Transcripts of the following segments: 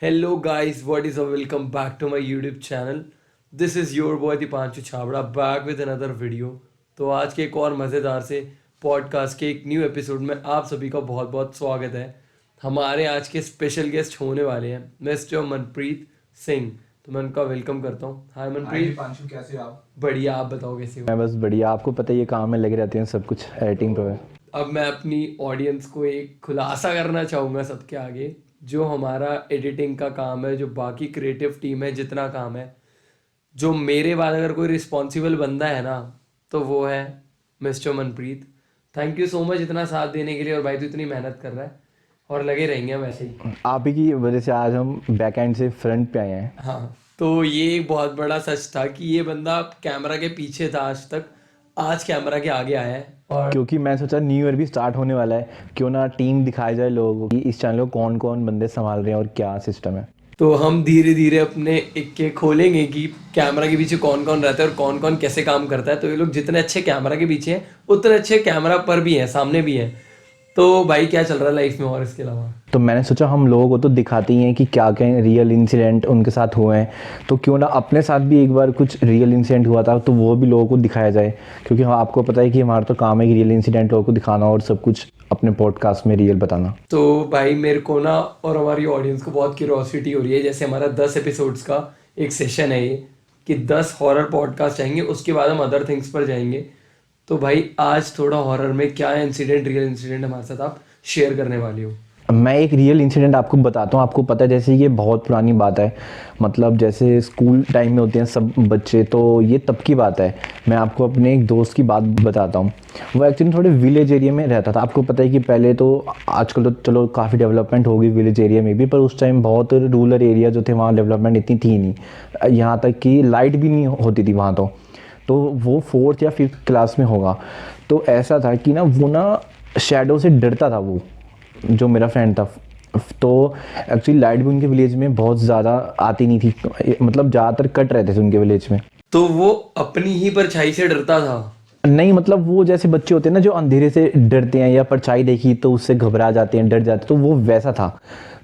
Hello guys, what is up? Welcome back to my YouTube channel. This is your boy Deepanshu Chhabra back with another video. तो आज के एक और मज़ेदार से पॉडकास्ट के एक न्यू एपिसोड में आप सभी का बहुत बहुत स्वागत है। हमारे आज के स्पेशल गेस्ट होने वाले हैं मिस्टर मनप्रीत सिंह। तो मैं उनका वेलकम करता हूँ। हाय मनप्रीत। दीपांशु, कैसे हो आप? बढ़िया, आप बताओ कैसे हो? मैं बस बढ़िया। आपको पता है ये काम में लगे रहते हैं, सब कुछ एडिटिंग पे है। अब मैं अपनी ऑडियंस को एक खुलासा करना चाहूँगा सबके आगे। जो हमारा एडिटिंग का काम है, जो बाकी क्रिएटिव टीम है, जितना काम है, जो मेरे बाद अगर कोई रिस्पॉन्सिबल बंदा है ना, तो वो है mister Manpreet. Thank you so much इतना साथ देने के लिए। और भाई तू इतनी मेहनत कर रहा है और लगे रहेंगे हम ऐसे ही। आप ही की वजह से आज हम बैक एंड से फ्रंट पे आए हैं। हाँ, तो ये एक बहुत बड़ा सच था कि ये बंदा कैमरा के पीछे था आज तक, आज कैमरा के आगे आया है। और क्योंकि मैं सोचा न्यू ईयर भी स्टार्ट होने वाला है, क्यों ना टीम दिखाया जाए लोगों को कि इस चैनल को कौन कौन बंदे संभाल रहे हैं और क्या सिस्टम है। तो हम धीरे धीरे अपने इक्के खोलेंगे कि कैमरा के पीछे कौन कौन रहता है और कौन कौन कैसे काम करता है। तो ये लोग जितने अच्छे कैमरा के पीछे हैं उतने अच्छे कैमरा पर भी हैं, सामने भी हैं। तो भाई क्या चल रहा है लाइफ में और इसके अलावा? तो मैंने सोचा हम लोगों को तो दिखाते ही हैं कि क्या क्या रियल इंसिडेंट उनके साथ हुए हैं, तो क्यों ना अपने साथ भी एक बार कुछ रियल इंसिडेंट हुआ था तो वो भी लोगों को दिखाया जाए। क्योंकि हाँ, आपको पता है कि हमारा तो काम है कि रियल इंसिडेंट लोगों को दिखाना और सब कुछ अपने पॉडकास्ट में रियल बताना। तो भाई मेरे को ना और हमारी ऑडियंस को बहुत क्यूरियोसिटी हो रही है। जैसे हमारा 10 एपिसोड्स का एक सेशन है ये, कि 10 हॉरर पॉडकास्ट आएंगे, उसके बाद हम अदर थिंग्स पर जाएंगे। तो भाई आज थोड़ा हॉरर में क्या इंसिडेंट, रियल इंसिडेंट हमारे साथ आप शेयर करने वाले हो? मैं एक रियल इंसिडेंट आपको बताता हूँ। आपको पता है जैसे ये बहुत पुरानी बात है, मतलब जैसे स्कूल टाइम में होते हैं सब बच्चे, तो ये तब की बात है। मैं आपको अपने एक दोस्त की बात बताता हूँ। वो एक्चुअली थोड़े विलेज एरिया में रहता था। आपको पता है कि पहले तो, आजकल तो चलो काफ़ी डेवलपमेंट हो गई विलेज एरिया में भी, पर उस टाइम बहुत रूरल एरिया जो थे वहाँ डेवलपमेंट इतनी थी नहीं। यहाँ तक कि लाइट भी नहीं होती थी वहाँ। तो वो 4th या 5th क्लास में होगा। तो ऐसा था कि ना वो ना शैडो से डरता था, वो जो मेरा फ्रेंड था। तो एक्चुअली लाइट भी उनके विलेज में बहुत ज़्यादा आती नहीं थी, मतलब ज़्यादातर कट रहते थे उनके विलेज में। तो वो अपनी ही परछाई से डरता था? नहीं, मतलब वो जैसे बच्चे होते हैं ना जो अंधेरे से डरते हैं या परछाई देखी तो उससे घबरा जाते हैं, डर जाते हैं, तो वो वैसा था।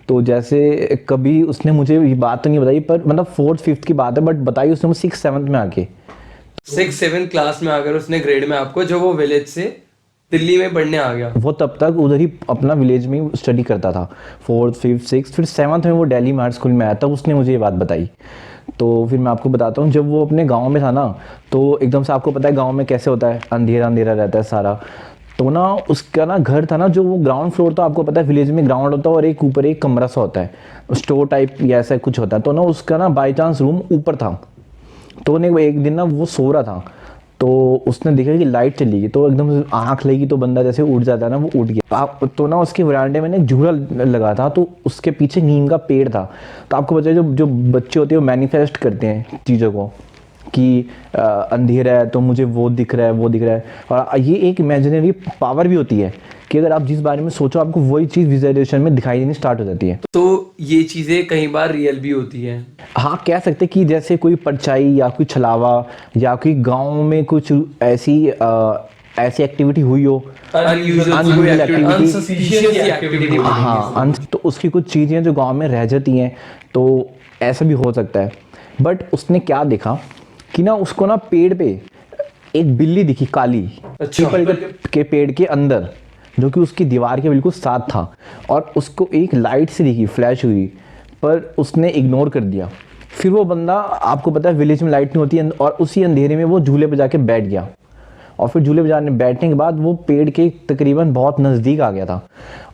तो जैसे कभी उसने मुझे ये बात तो नहीं बताई, पर मतलब 4th 5th की बात है, बट बताई उसने मुझे 6th 7th में आके। 6-7 क्लास में आकर उसने ग्रेड में आपको, जो वो विलेज से दिल्ली में पढ़ने आ गया। वो तब तक उधर ही अपना विलेज में ही स्टडी करता था। 4th 5th 6th फिर 7th में वो दिल्ली में आर्ट स्कूल में आया, तब उसने मुझे ये बात बताई। तो फिर मैं आपको बताता हूँ, जब वो अपने गांव में था ना, तो एकदम से आपको पता है गांव में कैसे होता है, अंधेरा अंधेरा रहता है सारा। तो ना उसका ना घर था ना, जो वो ग्राउंड फ्लोर था। आपको पता है विलेज में ग्राउंड होता है और एक ऊपर एक कमरा सा होता है, स्टोर टाइप या ऐसा कुछ होता है। तो ना उसका ना बाई चांस रूम ऊपर था। तो एक दिन ना वो सो रहा था, तो उसने देखा कि लाइट चली गई, तो एकदम से आँख लगी, तो बंदा जैसे उठ जाता है ना, वो उठ गया। तो ना उसके वरांडे में ना एक झूला लगा था, तो उसके पीछे नीम का पेड़ था। तो आपको पता है जो जो बच्चे होते हैं वो मैनिफेस्ट करते हैं चीज़ों को, कि अंधेरा है तो मुझे वो दिख रहा है, वो दिख रहा है। और ये एक इमेजिनरी पावर भी होती है कि अगर आप जिस बारे में सोचो आपको वही चीज़ विजुअलाइजेशन में दिखाई देनी स्टार्ट हो जाती है। तो ये चीज़ें कई बार रियल भी होती हैं। हाँ, कह सकते कि जैसे कोई परछाई या कोई छलावा या कोई गांव में कुछ ऐसी एक्टिविटी हुई हो, Unusual activity, unsuspicious activity बोलेंगे हाँ, तो उसकी कुछ चीज़ें जो गांव में रह जाती हैं, तो ऐसा भी हो सकता है। बट उसने क्या देखा कि ना उसको ना पेड़ पे एक बिल्ली दिखी, काली, अच्छा। पीपल के पेड़ के अंदर, जो कि उसकी दीवार के बिल्कुल साथ था। और उसको एक लाइट से दिखी, फ्लैश हुई, पर उसने इग्नोर कर दिया। फिर वो बंदा, आपको पता है विलेज में लाइट नहीं होती है, और उसी अंधेरे में वो झूले पे जाके बैठ गया। और फिर झूले पे बैठने के बाद वो पेड़ के तकरीबन बहुत नज़दीक आ गया था।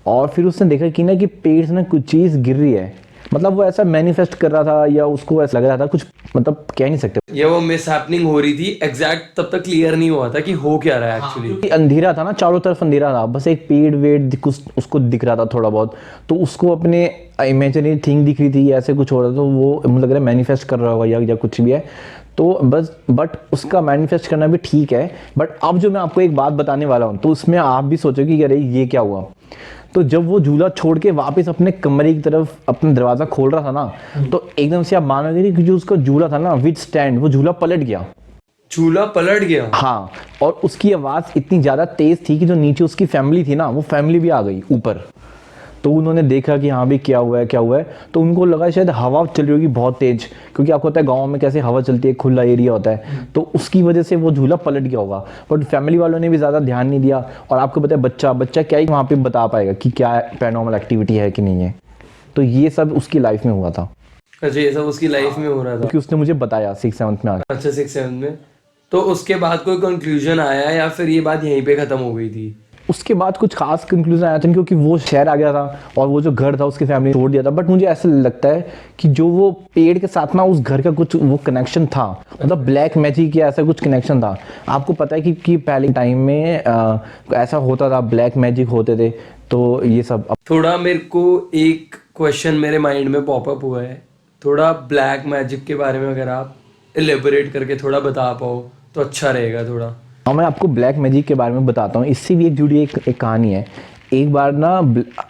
और फिर उसने देखा कि ना कि पेड़ से ना कुछ चीज़ गिर रही है। मतलब वो ऐसा मैनिफेस्ट कर रहा था या उसको ऐसा लग रहा था कुछ, मतलब कह नहीं सकते। ये वो मिस हैपनिंग हो रही थी, एग्जैक्ट तब तक क्लियर नहीं हुआ था कि हो क्या रहा है एक्चुअली। क्योंकि अंधेरा था ना, चारों तरफ अंधेरा था, बस एक पेड़ वेड़ कुछ उसको दिख रहा था थोड़ा बहुत। तो उसको अपने इमेजिनरी थिंग दिख रही थी, ऐसे कुछ हो रहा था, तो वो मुझे लग रहा है मैनिफेस्ट कर रहा होगा या कुछ भी है। तो बस, बट उसका मैनिफेस्ट करना भी ठीक है। बट अब जो मैं आपको एक बात बताने वाला हूँ, तो उसमें आप भी सोचोगे कि अरे ये क्या हुआ। तो जब वो झूला छोड़ के वापस अपने कमरे की तरफ अपना दरवाज़ा खोल रहा था ना, तो एकदम से आप मानोगे नहीं कि जो उसका झूला था ना विद स्टैंड, वो झूला पलट गया। झूला पलट गया? हाँ, और उसकी आवाज़ इतनी ज़्यादा तेज़ थी कि जो नीचे उसकी फैमिली थी ना, वो फैमिली भी आ गई ऊपर। तो उन्होंने देखा कि हाँ भी क्या हुआ है क्या हुआ है, तो उनको लगा शायद हवा चल रही होगी बहुत तेज, क्योंकि आपको पता है गाँव में कैसे हवा चलती है, खुला एरिया होता है, तो उसकी वजह से वो झूला पलट गया होगा। बट फैमिली वालों ने भी ज़्यादा ध्यान नहीं दिया, और आपको पता है बच्चा बच्चा क्या ही वहाँ पे बता पाएगा कि क्या पैरानॉर्मल एक्टिविटी है कि नहीं है। तो ये सब उसकी लाइफ में हुआ था, अच्छा ये सब उसकी लाइफ में हो रहा था। क्योंकि उसने मुझे बताया 6th-7th में आके। अच्छा 6-7 में। तो उसके बाद कोई कंक्लूजन आया या फिर ये बात यहीं पे खत्म हो गई थी? उसके बाद कुछ खास कंक्लूजन आया था, क्योंकि वो शहर आ गया था और वो जो घर था उसकी फैमिली छोड़ दिया था। बट मुझे ऐसा लगता है कि जो वो पेड़ के साथ ना उस घर का कुछ वो कनेक्शन था, मतलब ब्लैक मैजिक या ऐसा कुछ कनेक्शन था। आपको पता है कि पहले टाइम में ऐसा होता था, ब्लैक मैजिक होते थे, तो ये सब। थोड़ा मेरे को एक क्वेश्चन मेरे माइंड में पॉपअप हुआ है, थोड़ा ब्लैक मैजिक के बारे में अगर आप एलेबोरेट करके थोड़ा बता पाओ तो अच्छा रहेगा थोड़ा। हाँ, मैं आपको ब्लैक मैजिक के बारे में बताता हूँ। इससे भी एक जुड़ी एक कहानी है। एक बार ना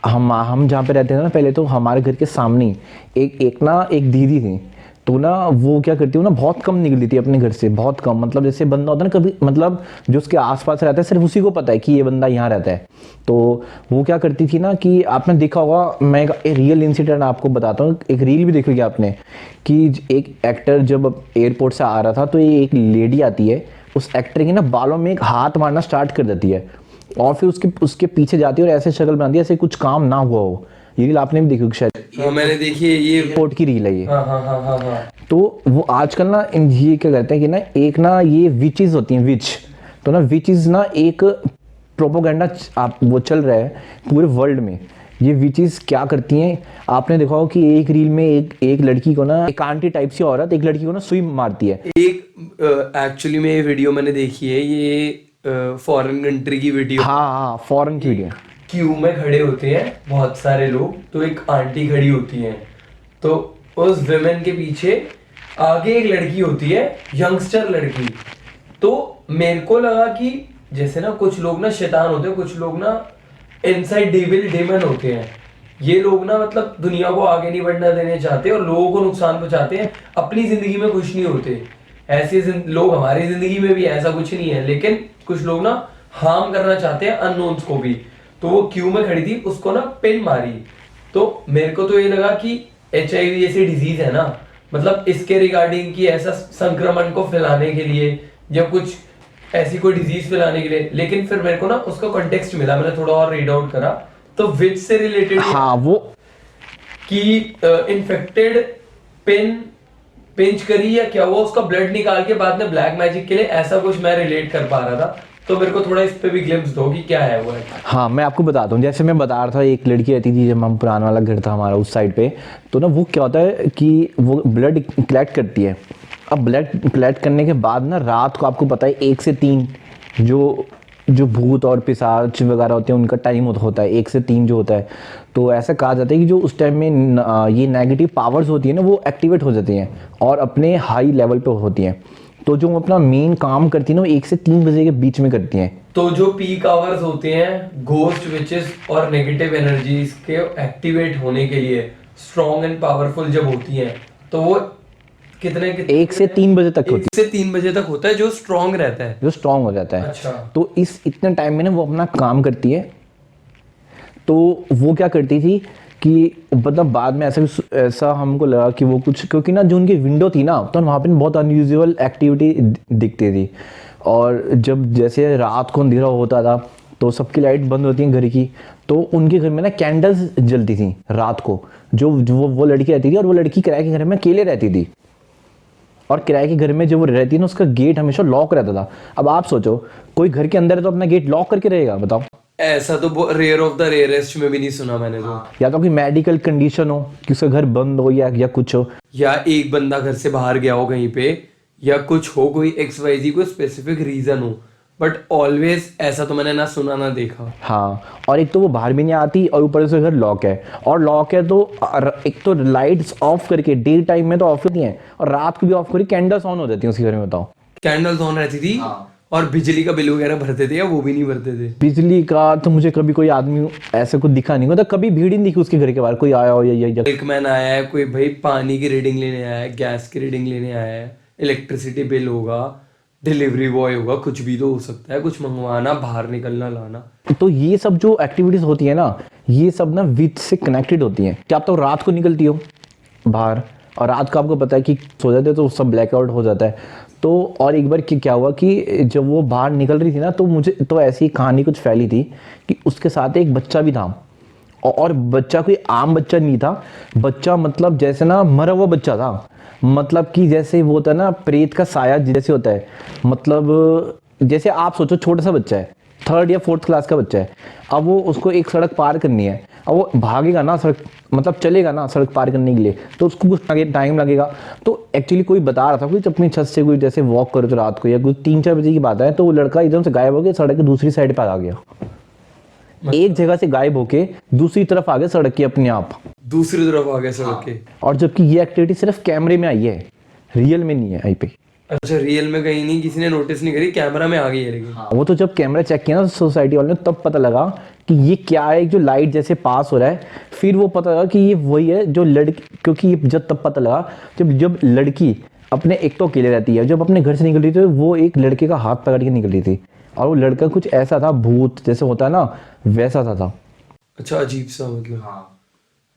हम जहाँ पे रहते थे ना पहले, तो हमारे घर के सामने ही एक दीदी थी। तो ना वो क्या करती, वो ना बहुत कम निकलती थी अपने घर से, बहुत कम। मतलब जैसे बंदा होता है ना, कभी मतलब जो उसके आसपास रहता है सिर्फ उसी को पता है कि ये बंदा यहाँ रहता है। तो वो क्या करती थी ना, कि आपने देखा होगा, मैं एक रियल इंसिडेंट आपको बताता हूँ, एक रील भी देखोगे आपने, कि एक एक्टर जब एयरपोर्ट से आ रहा था, तो ये एक लेडी आती है, उस एक्टर के ना बालों में एक हाथ मारना स्टार्ट कर देती है, और फिर उसके पीछे जाती है और ऐसे शक्ल बनाती है ऐसे कुछ काम ना हुआ हो। ये रील आपने भी देखी होगी शायद। हाँ मैंने देखी है ये। एयरपोर्ट की रील है ये। हाँ हाँ हाँ हाँ हाँ। तो वो आजकल ना ये क्या करते हैं कि ना, एक ना ये विचेस होती हैं, विच। तो ना विचेस ना एक प्रोपोगंडा आप वो चल रहा है पूरे वर्ल्ड में। ये विचेस क्या करती हैं, आपने देखा हो कि एक रील में एक लड़की को ना, एक आंटी टाइप सी औरत एक लड़की को ना सुई मारती है। एक एक्चुअली में ये वीडियो मैंने देखी है, ये फॉरेन कंट्री की वीडियो। हाँ, फॉरेन की वीडियो। क्यू में खड़े होते हैं बहुत सारे लोग, तो एक आंटी खड़ी होती है, तो उस विमेन के पीछे आगे एक लड़की होती है, यंगस्टर लड़की। तो मेरे को लगा कि जैसे ना कुछ लोग ना शैतान होते हैं, कुछ लोग ना इनसाइड डेविल डेमन होते हैं। ये लोग ना मतलब दुनिया को आगे नहीं बढ़ना देने चाहते और लोगों को नुकसान पहुंचाते हैं, अपनी जिंदगी में खुश नहीं होते। ऐसे लोग हमारी जिंदगी में भी ऐसा कुछ नहीं है, लेकिन कुछ लोग ना हार्म करना चाहते हैं अननोन्स को भी। तो वो क्यू में खड़ी थी, उसको ना पिन मारी। तो मेरे को तो ये लगा कि HIV जैसी डिजीज है ना, मतलब इसके रिगार्डिंग कि ऐसा संक्रमण को फैलाने के लिए या कुछ ऐसी कोई डिजीज फैलाने के लिए। लेकिन फिर मेरे को ना उसका कॉन्टेक्स्ट मिला, मैंने थोड़ा और रीड आउट करा, तो विच से रिलेटेड हाँ, वो कि इन्फेक्टेड पिंच करी या क्या हुआ, उसका ब्लड निकाल के बाद में ब्लैक मैजिक के लिए, ऐसा कुछ मैं रिलेट कर पा रहा था। तो मेरे को थोड़ा इस पे भी ग्लिम्स दो कि क्या है वो है। हाँ, मैं आपको बताता हूँ। जैसे मैं बता रहा था, एक लड़की रहती थी जब हम पुराना वाला घर था हमारा उस साइड पे, तो ना वो क्या होता है कि वो ब्लड कलेक्ट करती है। अब ब्लड कलेक्ट करने के बाद ना रात को आपको पता है 1 से 3 जो भूत और पिशाच वगैरह होते हैं उनका टाइम होता है, 1 से 3 जो होता है। तो ऐसा कहा जाता है कि जो उस टाइम में ये नेगेटिव पावर्स होती है ना, वो एक्टिवेट हो जाती हैं और अपने हाई लेवल पे होती हैं। तो जो अपना मेन काम करती है ना, वो 1 से 3 बजे के बीच में करती हैं। तो जो पीक आवर्स होते हैं घोस्ट विचेस और नेगेटिव एनर्जीज के एक्टिवेट होने के लिए, स्ट्रॉन्ग एंड पावरफुल जब होती हैं, तो वो कितने 1 से 3 बजे तक होती 1 से 3 बजे तक होता है जो स्ट्रॉन्ग रहता है। जो स्ट्रांग हो जाता है। अच्छा। तो इस इतने टाइम में ना वो अपना काम करती है। तो वो क्या करती थी कि मतलब बाद में ऐसा हमको लगा कि वो कुछ, क्योंकि ना जो उनकी विंडो थी ना, तो वहाँ पे बहुत अनयूजुअल एक्टिविटी दिखती थी। और जब जैसे रात को अंधेरा होता था तो सबकी लाइट बंद होती है घर की, तो उनके घर में ना कैंडल्स जलती थी रात को। जो वो लड़की रहती थी, और वो लड़की किराए के घर में अकेले रहती थी, और किराए के घर में जो वो रहती है ना, उसका गेट हमेशा लॉक रहता था। अब आप सोचो, कोई घर के अंदर है तो अपना गेट लॉक करके रहेगा, बताओ। ऐसा तो रेयर ऑफ द रेयरेस्ट में भी नहीं सुना मैंने तो। या तो कोई मेडिकल कंडीशन हो कि उसका घर बंद हो, या कुछ हो, या एक बंदा घर से बाहर गया हो कहीं पे, या कुछ हो, कोई XYZ कोई स्पेसिफिक रीजन हो, बट ऑलवेज ऐसा तो मैंने ना सुना ना देखा। हाँ। और एक तो वो बाहर भी नहीं आती, और ऊपर से घर लॉक है, और लॉक है तो एक तो लाइट्स ऑफ करके डे टाइम में तो ऑफ होती हैं, और रात को भी ऑफ करके कैंडल्स ऑन हो जाती हैं उसके घर में, बताओ। कैंडल्स ऑन रहती थी। और बिजली का बिल वगैरह भरते थे या वो भी नहीं भरते थे? बिजली का तो मुझे कभी कोई आदमी ऐसे कुछ दिखा नहीं, मतलब कभी भीड़ ही नहीं दिखी उसके घर के बाहर कोई आया हो या मिल्कमैन आया है कोई, भाई पानी की रीडिंग लेने आया है, गैस की रीडिंग लेने आया है, इलेक्ट्रिसिटी बिल होगा, डिलीवरी बॉय होगा, कुछ भी तो हो सकता है, कुछ मंगवाना, बाहर निकलना, लाना। तो ये सब जो एक्टिविटीज होती है ना, ये सब ना विद से कनेक्टेड होती हैं। क्या आप तो रात को निकलती हो बाहर, और रात को आपको पता है कि सो जाते हो तो सब ब्लैकआउट हो जाता है। तो और एक बार क्या हुआ कि जब वो बाहर निकल रही थी ना, तो मुझे तो ऐसी कहानी कुछ फैली थी कि उसके साथ एक बच्चा भी था, और बच्चा कोई आम बच्चा नहीं था। बच्चा मतलब जैसे ना मरा हुआ बच्चा था, मतलब कि जैसे वो होता है ना प्रेत का साया जैसे होता है, मतलब जैसे आप सोचो छोटा सा बच्चा है, 3rd या 4th क्लास का बच्चा है। अब वो उसको एक सड़क पार करनी है, अब वो भागेगा ना सड़क, मतलब चलेगा ना सड़क पार करने के लिए, तो उसको कुछ टाइम लगेगा। तो एक्चुअली कोई बता रहा था, कोई अपनी छत से कोई जैसे वॉक करे तो रात को या कुछ 3-4 बजे की बात है, तो वो लड़का एकदम से गायब हो गया, सड़क की दूसरी साइड पर आ गया। एक जगह से गायब होके दूसरी तरफ आ गया सड़क की अपने आप, दूसरी तरफ आ गए सड़क के। और जबकि ये एक्टिविटी सिर्फ कैमरे में आई है, रियल में नहीं है आई पे। अच्छा, रियल में कहीं नहीं, किसी ने नोटिस नहीं करी, कैमरा में आ गई है लेकिन। वो तो जब कैमरा चेक किया ना सोसाइटी वाले ने, तब पता लगा कि ये क्या है, जो लाइट जैसे पास हो रहा है। फिर वो पता लगा कि ये वही है जो लड़की, क्योंकि ये जब तब पता लगा जब लड़की अपने, एक तो अकेले रहती है, जब अपने घर से निकल रही थी तो वो एक लड़के का हाथ पकड़ के निकल रही थी, और वो लड़का कुछ ऐसा था, भूत जैसे होता है ना वैसा था। अच्छा, अजीब सा,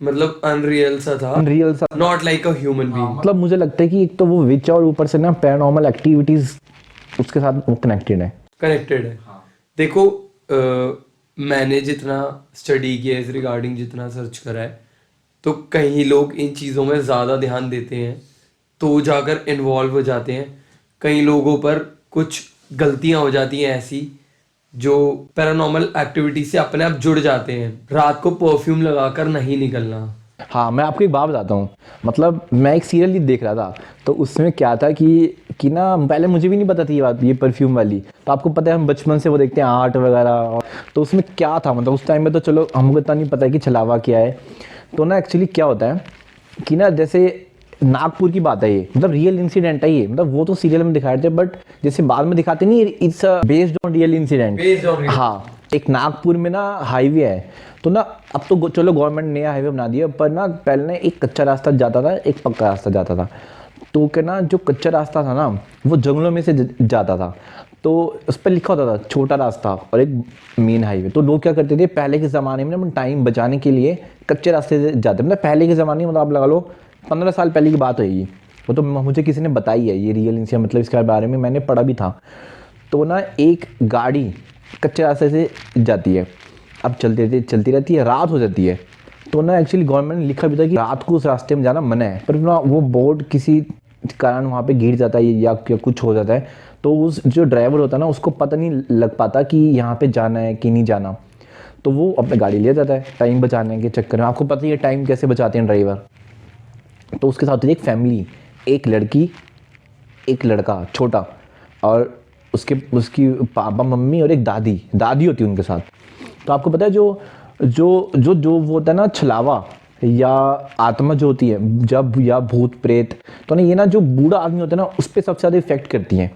मतलब अनरियल सा था, अनरियल सा, not like a human being. मतलब मुझे लगता है कि एक तो वो विच और ऊपर से ना पैरानॉर्मल एक्टिविटीज उसके साथ वो कनेक्टेड है। देखो, मैंने जितना स्टडी किया है इस रिगार्डिंग, जितना सर्च करा है, तो कई लोग इन चीज़ों में ज़्यादा ध्यान देते हैं तो जाकर इन्वॉल्व हो जाते हैं। कई लोगों पर कुछ गलतियां हो जाती हैं ऐसी जो पैरानॉर्मल एक्टिविटी से अपने आप जुड़ जाते हैं। रात को परफ्यूम लगाकर नहीं निकलना। हाँ, मैं आपको एक बात बताता हूँ, मतलब मैं एक सीरियल ही देख रहा था, तो उसमें क्या था कि ना पहले मुझे भी नहीं पता थी ये बात, ये परफ्यूम वाली। तो आपको पता है हम बचपन से वो देखते हैं आर्ट वगैरह, तो उसमें क्या था, मतलब उस टाइम में तो चलो हमको इतना नहीं पता है कि छलावा क्या है। तो ना एक्चुअली क्या होता है कि ना जैसे नागपुर की बात है ये, मतलब रियल इंसिडेंट है ये, मतलब वो तो सीरियल में दिखाए थे, बट जैसे बाद में दिखाते नहीं, it's based on real incident. हाँ, एक नागपुर में ना हाईवे है, तो ना अब तो चलो गवर्नमेंट ने नया हाईवे बना दिया, पर ना पहले ना एक कच्चा रास्ता जाता था, एक पक्का रास्ता जाता था। तो क्या ना जो कच्चा रास्ता था ना वो जंगलों में से जाता था, तो उस पर लिखा होता था छोटा रास्ता और एक मेन हाईवे। तो लोग क्या करते थे पहले के ज़माने में ना, टाइम बचाने के लिए कच्चे रास्ते से जाते, मतलब पहले के ज़माने में, मतलब आप लगा लो 15 साल पहले की बात है ये, वो तो मुझे किसी ने बताई है ये रियल इंसिडेंट, मतलब इसके बारे में मैंने पढ़ा भी था। तो ना एक गाड़ी कच्चे रास्ते से जाती है, अब चलती रहती है, रात हो जाती है, तो ना एक्चुअली गवर्नमेंट ने लिखा भी था कि रात को उस रास्ते में जाना मना है, पर ना वो बोर्ड किसी कारण वहाँ पे गिर जाता है या कुछ हो जाता है, तो उस जो ड्राइवर होता है ना उसको पता नहीं लग पाता कि यहाँ पे जाना है कि नहीं जाना, तो वो अपनी गाड़ी ले जाता है टाइम बचाने के चक्कर में। आपको पता ही है टाइम कैसे बचाते हैं ड्राइवर। तो उसके साथ होती है एक फैमिली, एक लड़की एक लड़का छोटा, और उसकी पापा मम्मी और एक दादी होती है उनके साथ। तो आपको पता है जो वो होता है ना छलावा या आत्मा जो होती है जब, या भूत प्रेत, तो ना ये ना जो बूढ़ा आदमी होता है ना उस पर सबसे ज़्यादा इफेक्ट करती हैं,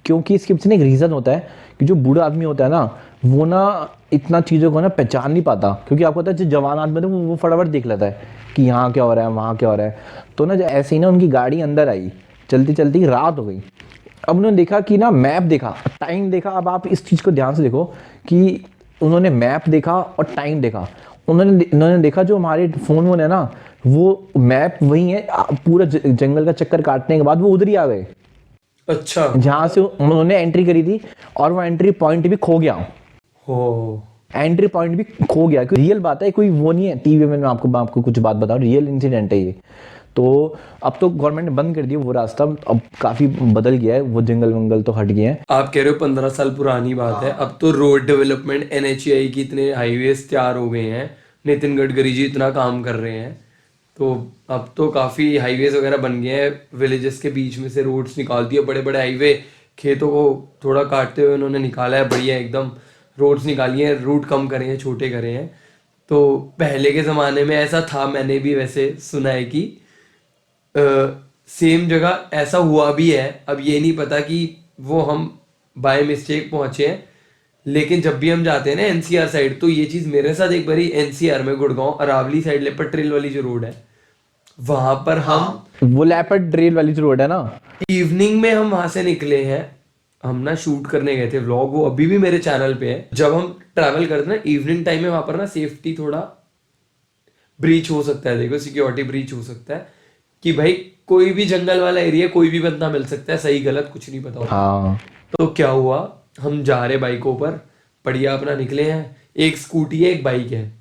क्योंकि इसके पीछे एक रीज़न होता है कि जो बूढ़ा आदमी होता है ना वो ना इतना चीज़ों को ना पहचान नहीं पाता, क्योंकि आपको पता है जो जवान आदमी होता है वो फटाफट देख लेता है कि यहाँ क्या हो रहा है वहाँ क्या हो रहा है। तो ना ऐसे ही ना उनकी गाड़ी अंदर आई, चलती चलती रात हो गई। अब उन्होंने देखा कि ना मैप देखा, टाइम देखा, अब आप इस चीज़ को ध्यान से देखो कि उन्होंने मैप देखा और टाइम देखा। उन्होंने देखा जो हमारे फ़ोन है ना वो मैप वही है, पूरा जंगल का चक्कर काटने के बाद वो उधर ही आ गए। अच्छा, जहाँ से उन्होंने एंट्री करी थी, और वो एंट्री पॉइंट भी खो गया, एंट्री पॉइंट भी खो गया। रियल बात है, कोई वो नहीं है टीवी में, मैं आपको कुछ बात बताऊं, रियल इंसिडेंट है ये। तो अब तो गवर्नमेंट ने बंद कर दिया वो रास्ता, अब काफी बदल गया है, वो जंगल वंगल तो हट गए हैं। आप कह रहे हो 15 साल पुरानी बात है, अब तो रोड डेवलपमेंट NHAI की इतने हाईवेज तैयार हो गए हैं, नितिन गडकरी जी इतना काम कर रहे हैं, तो अब तो काफ़ी हाईवेज वगैरह बन गए हैं, विलेजेस के बीच में से रोड्स निकाल दिए, बड़े बड़े हाईवे खेतों को थोड़ा काटते हुए उन्होंने निकाला है, बढ़िया एकदम रोड्स निकाली हैं, रूट कम करे हैं, छोटे करे हैं। तो पहले के ज़माने में ऐसा था, मैंने भी वैसे सुना है कि सेम जगह ऐसा हुआ भी है। अब ये नहीं पता कि वो हम बाय मिस्टेक पहुंचे हैं, लेकिन जब भी हम जाते हैं ना NCR साइड, तो ये चीज़ मेरे साथ एक बारी NCR में Gurgaon Aravalli side leopard trail वाली जो रोड है वहां पर हम वो लेपर्ड ट्रेल वाली जो रोड है ना, इवनिंग में हम वहां से निकले हैं, हम ना शूट करने गए थे व्लॉग, वो अभी भी मेरे चैनल पे है। जब हम ट्रैवल करते ना इवनिंग टाइम में, वहां पर ना सेफ्टी थोड़ा ब्रीच हो सकता है, देखो सिक्योरिटी ब्रीच हो सकता है कि भाई कोई भी जंगल वाला एरिया, कोई भी बंदा मिल सकता है, सही गलत कुछ नहीं पता होता। हाँ तो क्या हुआ, हम जा रहे बाइकों पर, बढ़िया अपना निकले हैं, एक स्कूटी है एक बाइक है,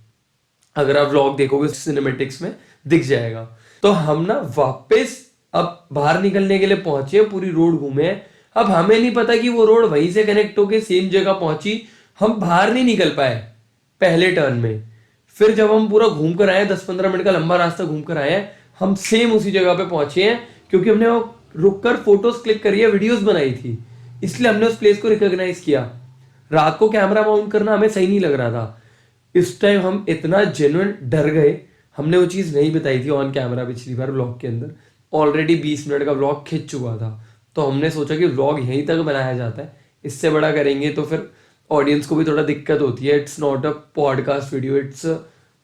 अगर आप व्लॉग देखोगे सिनेमेटिक्स में दिख जाएगा। तो हम ना वापस अब बाहर निकलने के लिए पहुंचे, पूरी रोड घूमे। अब हमें नहीं पता कि वो रोड वहीं से कनेक्ट होके सेम जगह पहुंची, हम बाहर नहीं निकल पाए पहले टर्न में। फिर जब हम पूरा घूम कर आए, 10-15 मिनट का लंबा रास्ता घूम कर आए हैं, हम सेम उसी जगह पे पहुंचे हैं, क्योंकि हमने वो रुक कर फोटोज क्लिक करी है, वीडियोस बनाई थी, इसलिए हमने उस प्लेस को रिकॉग्नाइज किया। रात को कैमरा माउंट करना हमें सही नहीं लग रहा था। इस टाइम हम इतना जेन्युइन डर गए, हमने वो चीज़ नहीं बताई थी ऑन कैमरा पिछली बार व्लॉग के अंदर। ऑलरेडी 20 मिनट का व्लॉग खिंच चुका था, तो हमने सोचा कि व्लॉग यहीं तक बनाया जाता है, इससे बड़ा करेंगे तो फिर ऑडियंस को भी थोड़ा दिक्कत होती है। It's not a podcast video, it's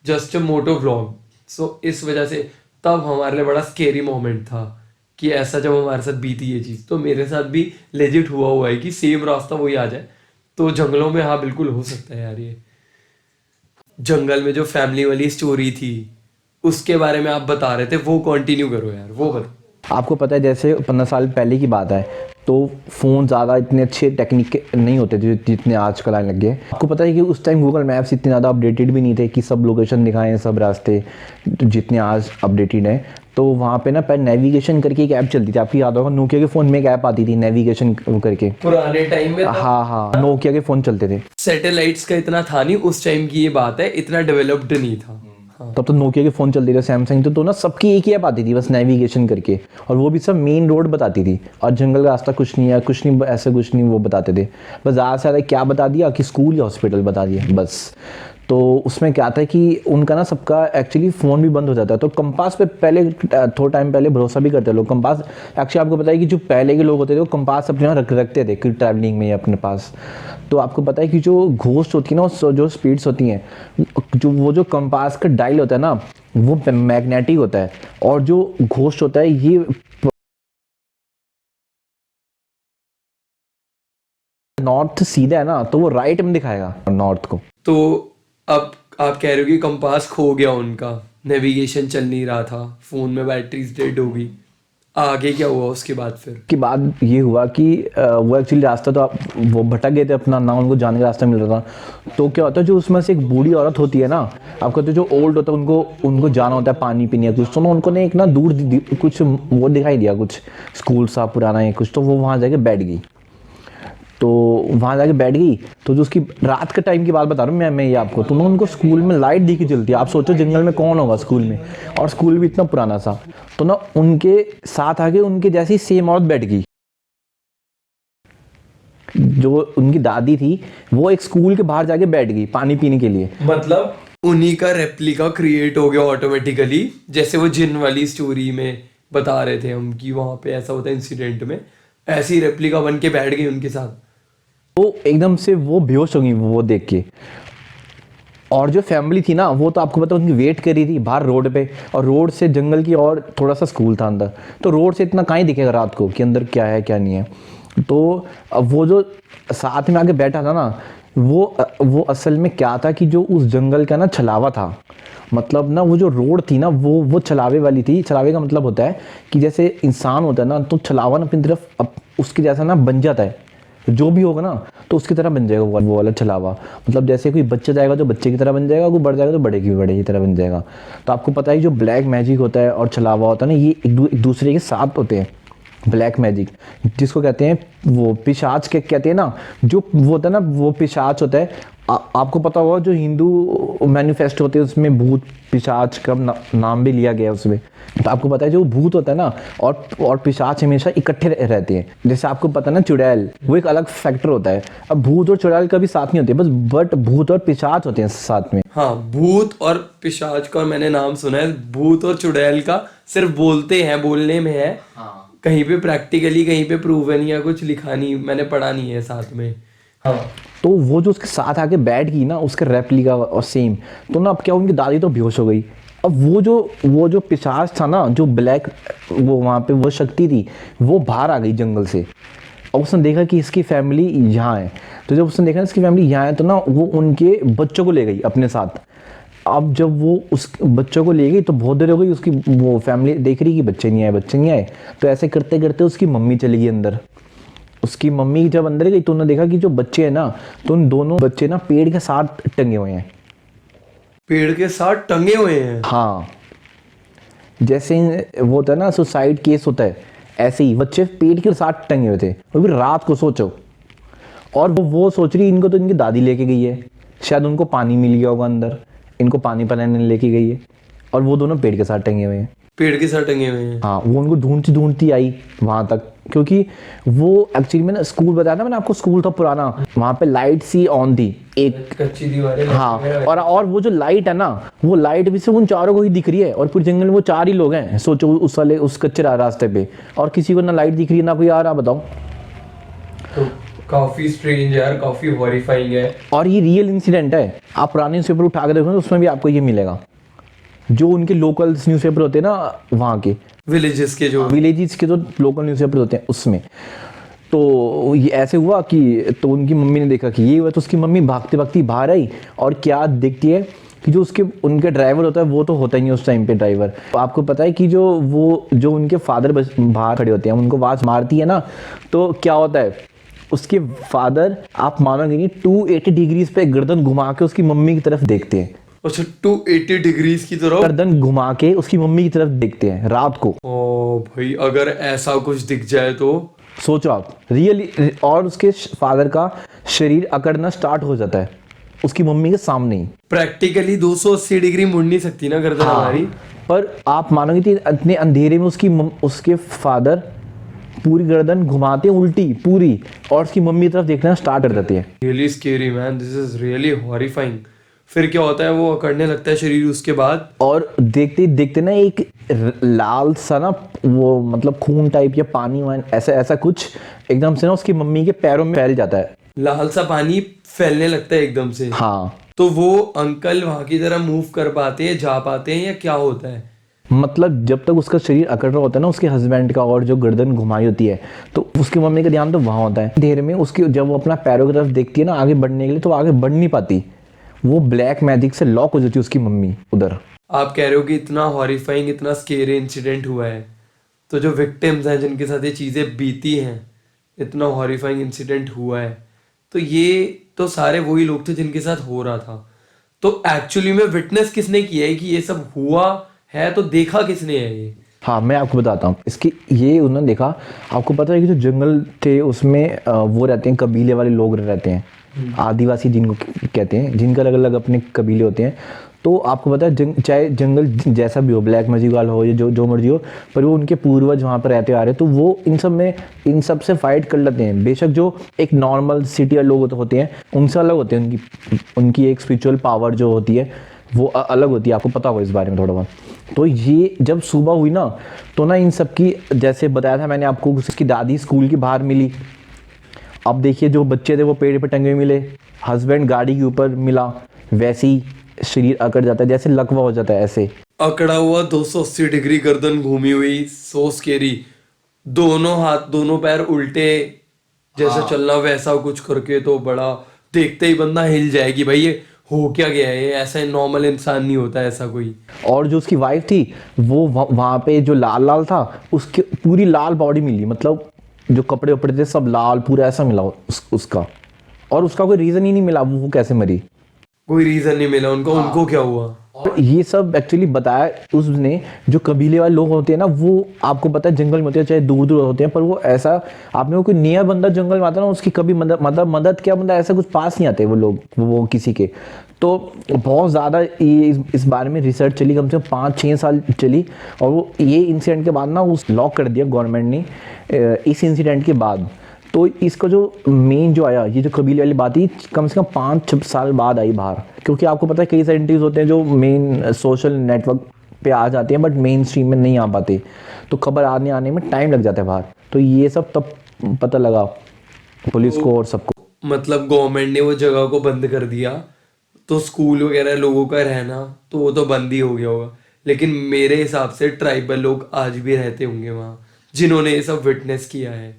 just a moto vlog. So इस वजह से तब हमारे लिए बड़ा स्केरी मोमेंट था कि ऐसा जब हमारे साथ बीती ये चीज़। तो मेरे साथ भी लेजिट हुआ है कि सेम रास्ता वही आ जाए। तो जंगलों में हाँ बिल्कुल हो सकता है यार। ये जंगल में जो फैमिली वाली स्टोरी थी उसके बारे में आप बता रहे थे, वो कंटिन्यू करो यार, वो बता। आपको पता है जैसे 15 साल पहले की बात है तो फ़ोन ज़्यादा इतने अच्छे टेक्निक के नहीं होते थे जितने आजकल आने लग गए। आपको पता है कि उस टाइम गूगल मैप्स इतने ज़्यादा अपडेटेड भी नहीं थे कि सब लोकेशन दिखाएं, सब रास्ते जितने आज अपडेटेड हैं। तो वहाँ पे ना पहले नेविगेशन करके एक ऐप चलती थी, आपकी याद होगा नोकिया के फ़ोन में एक ऐप आती थी नेविगेशन करके। पुराने टाइम में हाँ हाँ, नोकिया के फ़ोन चलते थे। सैटेलाइट्स का इतना था नहीं उस टाइम की, ये बात है, इतना डेवलप्ड नहीं था। हाँ। तब तो नोकिया के फ़ोन चलते थे, सैमसंग तो ना सबकी एक ही ऐप आती थी बस नेविगेशन करके, और वो भी सब मेन रोड बताती थी और जंगल का रास्ता कुछ नहीं है, कुछ नहीं, ऐसे कुछ नहीं वो बताते थे। बस ज़्यादा से ज़्यादा क्या बता दिया कि स्कूल या हॉस्पिटल बता दिया बस। तो उसमें क्या था कि उनका ना सबका एक्चुअली फ़ोन भी बंद हो जाता है, तो कंपास पे पहले थोड़ा टाइम पहले भरोसा भी करते लोग। कंपास एक्चुअली आपको पता है कि जो पहले के लोग होते थे वो कंपास अपने यहाँ रखते थे कि ट्रैवलिंग में अपने पास। तो आपको पता है कि जो घोस्ट होती है ना, जो स्पीड्स होती हैं, जो कंपास का डायल होता है ना वो मैग्नेटिक होता है, और जो घोस्ट होता है ये नॉर्थ सीधा है ना तो वो राइट में दिखाएगा नॉर्थ को। तो अब आप कह रहे हो कि कंपास खो गया उनका, नेविगेशन चल नहीं रहा था, फोन में बैटरीज डेड हो गई, आगे क्या हुआ उसके बाद? फिर के बाद ये हुआ कि वो एक्चुअली रास्ता तो वो भटक गए थे अपना, ना उनको जाने का रास्ता मिल रहा था। तो क्या होता है जो उसमें से एक बूढ़ी औरत होती है ना, आपको तो जो ओल्ड होता है उनको जाना होता है पानी पीने कुछ, तो ना उनको ने एक ना दूर कुछ वो दिखाई दिया, कुछ स्कूल सा पुराना है कुछ, तो वो वहाँ जाके बैठ गई। तो वहाँ जाके बैठ गई, तो जो उसकी रात के टाइम की बात बता रहा हूँ मैं ये आपको, तो ना उनको स्कूल में लाइट दिखी जलती है। आप सोचो जंगल में कौन होगा स्कूल में, और स्कूल भी इतना पुराना सा। तो ना उनके साथ आके उनके जैसी सेम औरत बैठ गई, जो उनकी दादी थी वो एक स्कूल के बाहर जाके बैठ गई पानी पीने के लिए। मतलब उन्हीं का रेप्लिका क्रिएट हो गया ऑटोमेटिकली, जैसे वो जिन वाली स्टोरी में बता रहे थे हम कि वहां पे ऐसा होता है इंसिडेंट में, ऐसी रेप्लिका बन के बैठ गई उनके साथ। तो एकदम से वो बेहोश हो गई वो देख के। और जो फैमिली थी ना वो तो आपको पता उनकी वेट कर रही थी बाहर रोड पे, और रोड से जंगल की और थोड़ा सा स्कूल था अंदर, तो रोड से इतना कहाँ ही दिखेगा रात को कि अंदर क्या है क्या नहीं है। तो अब वो जो साथ में आके बैठा था ना वो असल में क्या था कि जो उस जंगल का ना छलावा था, मतलब ना वो जो रोड थी ना वो छलावे वाली थी। छलावे का मतलब होता है कि जैसे इंसान होता है ना तो छलावा ना अपनी तरफ उसके जैसा ना बन जाता है, जो भी होगा ना तो उसकी तरह बन जाएगा वो वाला छलावा। मतलब जैसे कोई बच्चा जाएगा तो बच्चे की तरह बन जाएगा, कोई बढ़ जाएगा तो बड़े की बड़े की तरह बन जाएगा। तो आपको पता है जो ब्लैक मैजिक होता है और छलावा होता है ना, ये एक दूसरे के साथ होते हैं। ब्लैक मैजिक जिसको कहते हैं वो पिशाच के कहते हैं ना, जो वो होता है ना वो पिशाच होता है। आपको पता होगा जो हिंदू मैनिफेस्टो होते हैं उसमें भूत पिशाच का नाम भी लिया गया उसमें। तो आपको पता है जो भूत होता है ना और पिशाच हमेशा इकट्ठे रहते हैं। जैसे आपको पता है ना चुड़ैल, वो एक अलग फैक्टर होता है। अब भूत और चुड़ैल कभी साथ नहीं होते बस, बट भूत और पिशाच होते हैं साथ में। हाँ, भूत और पिशाच का मैंने नाम सुना है, भूत और चुड़ैल का सिर्फ बोलते हैं, बोलने में है। हाँ। कहीं पे प्रैक्टिकली कहीं पे प्रूवन या कुछ लिखा नहीं, मैंने पढ़ा नहीं है साथ में। हाँ। तो वो जो उसके साथ आके बैठ गई ना उसके रेप्लिका और सेम, तो ना अब क्या उनकी दादी तो बेहोश हो गई। अब वो जो पिशाच था ना, जो ब्लैक वो वहाँ पे वो शक्ति थी, वो बाहर आ गई जंगल से। और उसने देखा कि इसकी फैमिली यहाँ है। तो जब उसने देखा इसकी फैमिली यहाँ है तो ना वो उनके बच्चों को ले गई अपने साथ। अब जब वो उस बच्चों को ले गई तो बहुत देर हो गई, उसकी वो फैमिली देख रही कि बच्चे नहीं आए बच्चे नहीं आए। तो ऐसे करते करते उसकी मम्मी चली गई अंदर। उसकी मम्मी जब अंदर गई तो उन्होंने देखा कि जो बच्चे हैं ना, तो उन दोनों बच्चे ना पेड़ के साथ टंगे हुए हैं। पेड़ के साथ टंगे हुए हैं? हाँ, जैसे वो होता है ना सुसाइड केस होता है, ऐसे ही बच्चे पेड़ के साथ टंगे हुए थे। और फिर रात को सोचो, और वो सोच रही इनको तो इनकी दादी लेके गई है, शायद उनको पानी मिल गया होगा अंदर, इनको पानी पिलाने लेके गई है, और वो दोनों पेड़ के साथ टंगे हुए हैं। पेड़ के साथ टंगे हुए हैं? हाँ, वो उनको ढूंढती ढूंढती आई वहां तक, क्योंकि वो एक्चुअली में ना स्कूल बताया ना मैंने आपको, स्कूल था पुराना, वहां पे लाइट सी ऑन थी एक कच्ची दीवारें। हाँ, और वो जो लाइट है ना, वो लाइट भी सिर्फ उन चारों को ही दिख रही है, और पूरे जंगल में वो 4 ही लोग हैं। सोचो उस वाले उस कच्चे रास्ते पे, और किसी को ना लाइट दिख रही है ना कोई आ रहा, बताओ। तो काफी स्ट्रेंज है यार, काफी हॉरिफाइंग है। और ये रियल इंसिडेंट है, आप पुराने न्यूज़पेपर उठा के देखो तो उसमें भी आपको ये मिलेगा, जो उनके लोकल न्यूज़पेपर होते हैं ना वहाँ के, विलेजेस के जो जो लोकल न्यूज़पेपर होते हैं उसमें। तो ये ऐसे हुआ कि तो उनकी मम्मी ने देखा कि ये हुआ, तो उसकी मम्मी भागती भागती बाहर आई, और क्या देखती है कि जो उनके ड्राइवर होता है वो तो होता ही नहीं उस टाइम पे ड्राइवर। तो आपको पता है कि जो उनके फादर बाहर खड़े होते हैं, उनको आवाज़ मारती है ना, तो क्या होता है, उसके फादर आप मानोगे नहीं 280 डिग्रीज पे गर्दन घुमा के उसकी मम्मी की तरफ देखते हैं। अच्छा, 280 डिग्रीज की तरफ गर्दन घुमा के उसकी मम्मी की तरफ देखते हैं रात को। ओ भाई, अगर ऐसा कुछ दिख जाए तो सोचो आप, रियली। और उसके फादर का शरीर अकड़ना स्टार्ट हो जाता है उसकी मम्मी के सामने ही। प्रैक्टिकली 280 डिग्री मुड़ नहीं सकती ना गर्दन हमारी। पर आप मानोगे कि इतने अंधेरे में उसके फादर पूरी गर्दन घुमाते हैं उल्टी पूरी, और उसकी मम्मी की तरफ देखना स्टार्ट कर देते हैं। Really scary man, this is really horrifying. फिर क्या होता है, वो अकड़ने लगता है शरीर उसके बाद? और देखते ही देखते ना एक लाल सा ना वो मतलब खून टाइप या पानी वान ऐसा ऐसा कुछ एकदम से ना उसकी मम्मी के पैरों में फैल जाता है। लाल सा पानी फैलने लगता है एकदम से? हाँ, तो वो अंकल वहां की तरह मूव कर पाते हैं, जा पाते हैं, या क्या होता है? मतलब जब तक उसका शरीर अकड़ रहा होता है ना उसके हस्बैंड का, और जो गर्दन घुमाई होती है, तो उसकी मम्मी का ध्यान तो वहां होता है। देर में उसकी जब वो अपना पैरों की तरफ देखती है ना आगे बढ़ने के लिए, तो आगे बढ़ नहीं पाती, वो ब्लैक मैजिक से लॉक हो जाती है उसकी मम्मी उधर। आप कह रहे हो कि इतना हॉरिफाइंग, इतना स्केरी इंसिडेंट हुआ है, तो जो विक्टिम्स हैं जिनके साथ ये चीज़ें बीती हैं, इतना हॉरिफाइंग इंसिडेंट हुआ है, तो ये तो सारे वही लोग थे जिनके साथ हो रहा था। तो एक्चुअली में विटनेस किसने किया है कि ये सब हुआ है, तो देखा किसने है ये? हाँ, मैं आपको बताता हूँ इसकी। ये उन्होंने देखा, आपको पता है कि जो जंगल थे उसमें वो रहते हैं, कबीले वाले लोग रहते हैं, आदिवासी जिनको कहते हैं, जिनके अलग अलग अपने कबीले होते हैं। तो आपको पता है चाहे जंगल जैसा भी हो, ब्लैक मैजिक वाला हो या जो मर्जी हो, पर वो उनके पूर्वज वहाँ पर रहते आ रहे हैं, तो वो इन सब से फाइट कर लेते हैं। बेशक जो एक नॉर्मल सिटी लोग होते हैं उनसे अलग होते हैं, उनकी एक स्पिरिचुअल पावर जो होती है वो अलग होती है, आपको पता होगा इस बारे में थोड़ा बहुत। तो ये जब सुबह हुई ना, तो ना इन सब की, जैसे बताया था मैंने आपको, उसकी दादी स्कूल के बाहर मिली। अब देखिए जो बच्चे थे वो पेड़ पे टंगे मिले, हस्बैंड गाड़ी के ऊपर मिला, वैसे ही शरीर अकड़ जाता है, जैसे लकवा हो जाता है ऐसे अकड़ा हुआ, 280 डिग्री गर्दन घूमी हुई, सो स्केरी, दोनों हाथ दोनों पैर उल्टे, जैसा चलना वैसा कुछ करके, तो बड़ा देखते ही बंदा हिल जाएगी भाई, ये हो क्या गया है, ये ऐसा नॉर्मल इंसान नहीं होता ऐसा कोई। और जो उसकी वाइफ थी वो वहाँ पे जो लाल लाल था, उसके पूरी लाल बॉडी मिली, मतलब जो कपड़े वपड़े थे सब लाल पूरा ऐसा मिला उसका, और उसका कोई रीज़न ही नहीं मिला वो कैसे मरी। कोई रीजन नहीं मिला उनको। उनको क्या हुआ? तो ये सब एक्चुअली बताया उसने। जो कबीले वाले लोग होते हैं ना, वो आपको पता है जंगल में होते हैं, चाहे दूर दूर होते हैं, पर वो ऐसा आपने वो कोई नियर बंदा जंगल में आता है ना, उसकी कभी मदद क्या बंदा ऐसा कुछ पास नहीं आते वो लोग, वो किसी के। तो बहुत ज़्यादा ये इस बारे में रिसर्च चली, कम से कम 5-6 साल चली, और वो ये इंसिडेंट के बाद ना उस लॉक कर दिया गवर्नमेंट ने इस इंसिडेंट के बाद। तो इसका जो मेन जो आया, ये जो कबीले वाली बात ही कम से कम 5-6 साल बाद आई बाहर, क्योंकि आपको पता है कई साइंटिस्ट होते हैं जो मेन सोशल नेटवर्क पे आ जाते हैं बट मेन स्ट्रीम में नहीं आ पाते, तो खबर आने में टाइम लग जाता है बाहर। तो ये सब तब पता लगा पुलिस को और सबको। मतलब गवर्नमेंट ने वो जगह को बंद कर दिया, तो स्कूल वगैरह लोगों का रहना तो वो तो बंद ही हो गया होगा, लेकिन मेरे हिसाब से ट्राइबल लोग आज भी रहते होंगे वहाँ, जिन्होंने ये सब विटनेस किया है।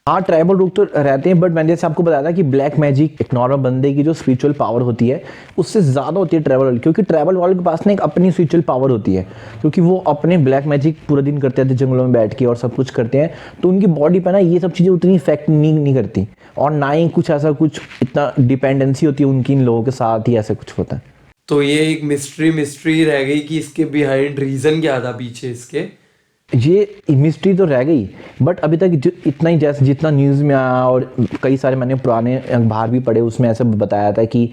हाँ ट्राइबल लोग तो रहते हैं, बट मैंने जैसे आपको बताया था कि ब्लैक मैजिक एक नॉर्मल बंदे की जो स्पिरिचुअल पावर होती है उससे ज़्यादा होती है ट्राइबल वाले, क्योंकि ट्राइबल वालों के पास ना एक अपनी स्पिरिचुअल पावर होती है, क्योंकि वो अपने ब्लैक मैजिक पूरा दिन करते रहते हैं जंगलों में बैठ के और सब कुछ करते हैं, तो उनकी बॉडी पर ना ये सब चीज़ें उतनी इफेक्ट नहीं करती, और ना ही कुछ ऐसा कुछ इतना डिपेंडेंसी होती है उनकी इन लोगों के साथ ही ऐसा कुछ होता है। तो ये एक मिस्ट्री रह गई कि इसके बिहाइंड रीजन क्या था पीछे इसके। ये मिस्ट्री तो रह गई, बट अभी तक इतना ही जैसे जितना न्यूज़ में आया और कई सारे मैंने पुराने अखबार भी पढ़े उसमें ऐसे बताया था कि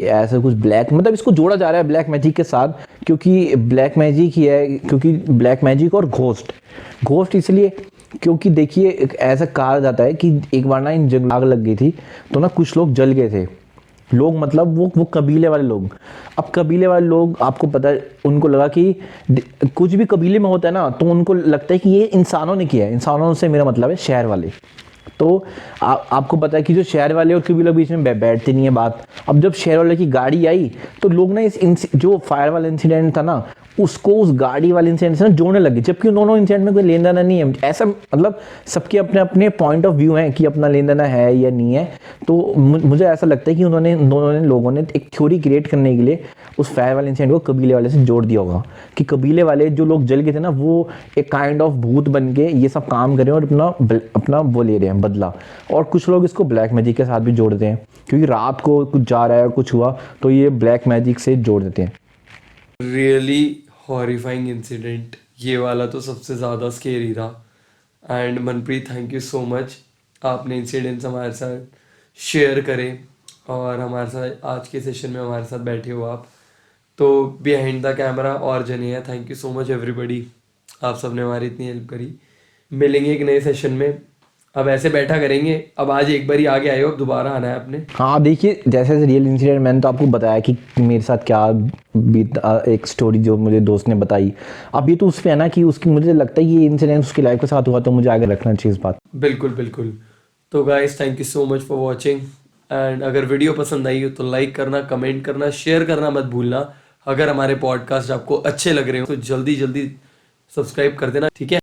ऐसा कुछ ब्लैक, मतलब इसको जोड़ा जा रहा है ब्लैक मैजिक के साथ, क्योंकि ब्लैक मैजिक ही है, क्योंकि ब्लैक मैजिक और घोस्ट इसलिए क्योंकि देखिए ऐसा कहा जाता है कि एक बार ना इन जंगल आग लग गई थी, तो ना कुछ लोग जल गए थे, लोग मतलब वो कबीले वाले लोग। अब कबीले वाले लोग आपको पता है उनको लगा कि कुछ भी कबीले में होता है ना, तो उनको लगता है कि ये इंसानों ने किया है, इंसानों से मेरा मतलब है शहर वाले। तो आपको पता है कि जो शहर वाले और कबीले के बीच में बैठती नहीं है बात। अब जब शहर वाले की गाड़ी आई तो लोग ना जो फायर वाला इंसिडेंट था ना उसको उस गाड़ी वाले इंसिडेंट से ना जोड़ने लगे, जबकि उन दोनों इंसिडेंट में कोई लेन देना नहीं है। ऐसा मतलब सबके अपने अपने पॉइंट ऑफ व्यू हैं कि अपना लेन देना है या नहीं है। तो मुझे ऐसा लगता है कि दोनों लोगों ने एक थ्योरी क्रिएट करने के लिए उस फायर वाले इंसिडेंट को कबीले वाले से जोड़ दिया होगा, कि कबीले वाले जो लोग जल गए थे ना वो एक काइंड ऑफ भूत बन के ये सब काम कर रहे हैं और अपना वो ले रहे हैं बदला। और कुछ लोग इसको ब्लैक मैजिक के साथ भी जोड़ते हैं, क्योंकि रात को कुछ जा रहा है कुछ हुआ तो ये ब्लैक मैजिक से जोड़ देते हैं। रियली हॉरिफाइंग इंसिडेंट, ये वाला तो सबसे ज़्यादा स्केरी था। And Manpreet thank you so much, आपने इंसिडेंट्स हमारे साथ शेयर करे और हमारे साथ आज के सेशन में हमारे साथ बैठे हो आप। तो बिहाइंड द कैमरा और जने हैं, thank you so much everybody, आप सबने हमारी इतनी हेल्प करी। मिलेंगे एक नए सेशन में, अब ऐसे बैठा करेंगे। अब आज एक बार ही आगे आए हो, अब दोबारा आना है आपने। हाँ देखिए जैसे रियल इंसिडेंट मैंने तो आपको बताया कि मेरे साथ क्या एक स्टोरी जो मुझे दोस्त ने बताई। अब ये तो उस पर है ना कि उसकी मुझे लगता है ये इंसिडेंट उसकी लाइफ के साथ हुआ, तो मुझे आगे रखना चाहिए इस बात। बिल्कुल। तो guys thank you so much for watching, and अगर वीडियो पसंद आई हो तो लाइक करना, कमेंट करना, शेयर करना मत भूलना। अगर हमारे पॉडकास्ट आपको अच्छे लग रहे हो तो जल्दी सब्सक्राइब कर देना, ठीक है।